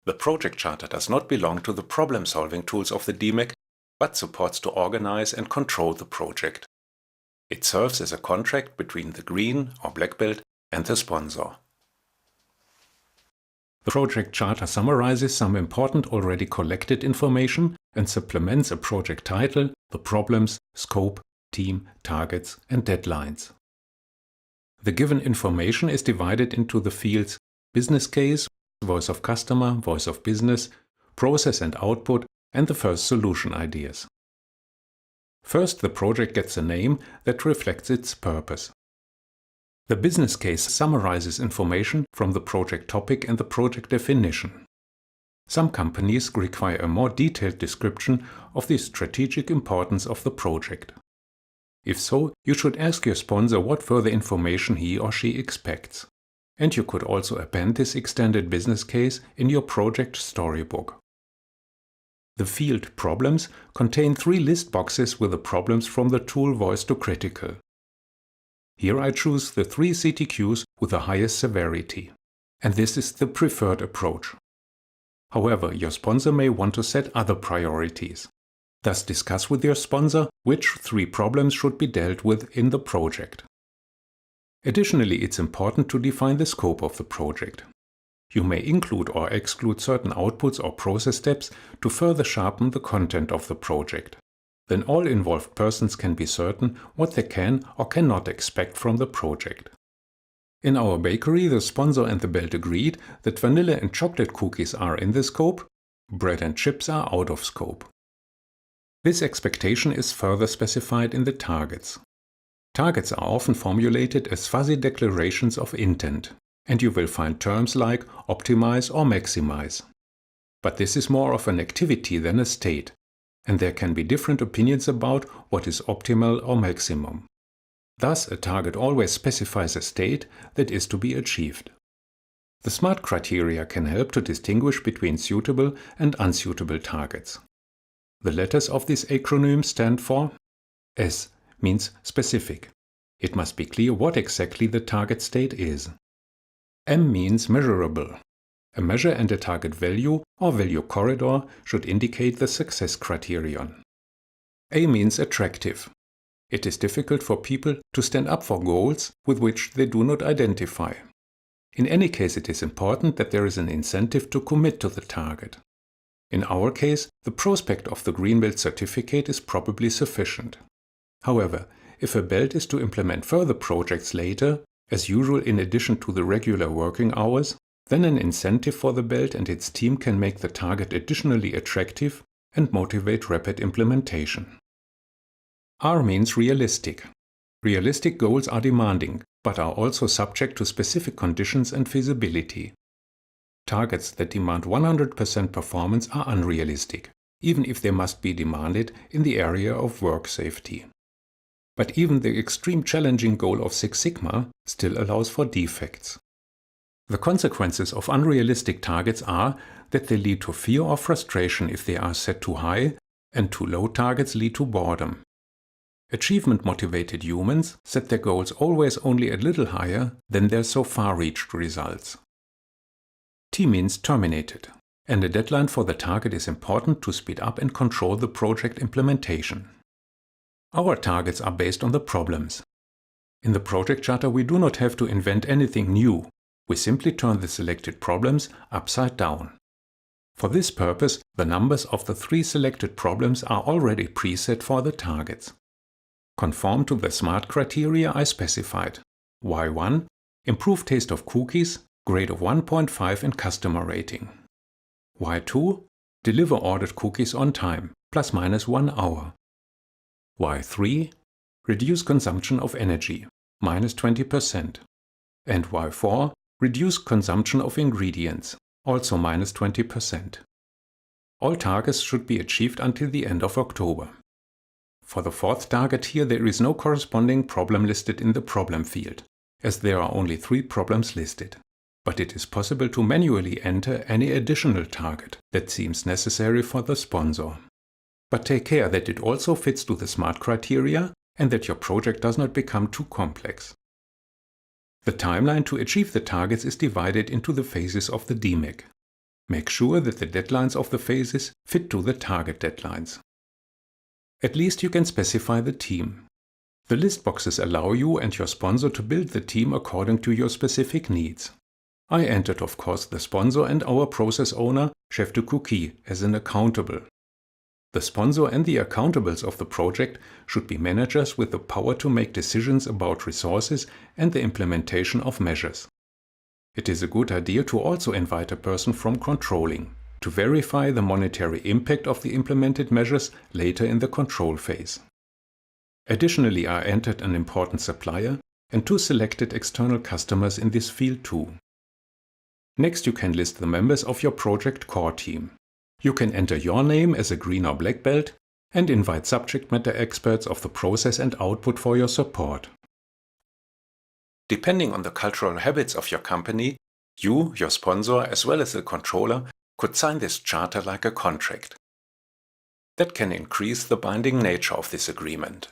The project charter does not belong to the problem-solving tools of the DMAIC, but supports to organize and control the project. It serves as a contract between the green or black belt and the sponsor. The project charter summarizes some important already collected information and supplements a project title, the problems, scope, team, targets, and deadlines. The given information is divided into the fields business case, voice of customer, voice of business, process and output, and the first solution ideas. First, the project gets a name that reflects its purpose. The business case summarizes information from the project topic and the project definition. Some companies require a more detailed description of the strategic importance of the project. If so, you should ask your sponsor what further information he or she expects. And you could also append this extended business case in your project storybook. The field Problems contain 3 list boxes with the problems from the tool Voice to Critical. Here I choose the 3 CTQs with the highest severity, and this is the preferred approach. However, your sponsor may want to set other priorities. Thus discuss with your sponsor which 3 problems should be dealt with in the project. Additionally, it's important to define the scope of the project. You may include or exclude certain outputs or process steps to further sharpen the content of the project. Then all involved persons can be certain what they can or cannot expect from the project. In our bakery, the sponsor and the belt agreed that vanilla and chocolate cookies are in the scope, bread and chips are out of scope. This expectation is further specified in the targets. Targets are often formulated as fuzzy declarations of intent, and you will find terms like optimize or maximize. But this is more of an activity than a state, and there can be different opinions about what is optimal or maximum. Thus, a target always specifies a state that is to be achieved. The SMART criteria can help to distinguish between suitable and unsuitable targets. The letters of this acronym stand for S means specific. It must be clear what exactly the target state is. M means measurable. A measure and a target value or value corridor should indicate the success criterion. A means attractive. It is difficult for people to stand up for goals with which they do not identify. In any case, it is important that there is an incentive to commit to the target. In our case, the prospect of the Green Belt certificate is probably sufficient. However, if a belt is to implement further projects later, as usual in addition to the regular working hours, then an incentive for the belt and its team can make the target additionally attractive and motivate rapid implementation. R means realistic. Realistic goals are demanding, but are also subject to specific conditions and feasibility. Targets that demand 100% performance are unrealistic, even if they must be demanded in the area of work safety. But even the extreme challenging goal of Six Sigma still allows for defects. The consequences of unrealistic targets are that they lead to fear or frustration if they are set too high, and too low targets lead to boredom. Achievement-motivated humans set their goals always only a little higher than their so far reached results. T means terminated, and a deadline for the target is important to speed up and control the project implementation. Our targets are based on the problems. In the project charter we do not have to invent anything new, we simply turn the selected problems upside down. For this purpose, the numbers of the 3 selected problems are already preset for the targets. Conform to the SMART criteria I specified. Y1, improved taste of cookies, grade of 1.5 in customer rating. Y2, deliver ordered cookies on time, ±1 hour. Y3, reduce consumption of energy, -20%. And Y4, reduce consumption of ingredients, also -20%. All targets should be achieved until the end of October. For the 4th target here there is no corresponding problem listed in the problem field, as there are only 3 problems listed. But it is possible to manually enter any additional target that seems necessary for the sponsor. But take care that it also fits to the SMART criteria and that your project does not become too complex. The timeline to achieve the targets is divided into the phases of the DMAIC. Make sure that the deadlines of the phases fit to the target deadlines. At least you can specify the team. The list boxes allow you and your sponsor to build the team according to your specific needs. I entered, of course, the sponsor and our process owner, Chef de Cookie, as an accountable. The sponsor and the accountables of the project should be managers with the power to make decisions about resources and the implementation of measures. It is a good idea to also invite a person from controlling, to verify the monetary impact of the implemented measures later in the control phase. Additionally, I entered an important supplier and 2 selected external customers in this field too. Next, you can list the members of your project core team. You can enter your name as a green or black belt and invite subject matter experts of the process and output for your support. Depending on the cultural habits of your company, you, your sponsor, as well as the controller could sign this charter like a contract. That can increase the binding nature of this agreement.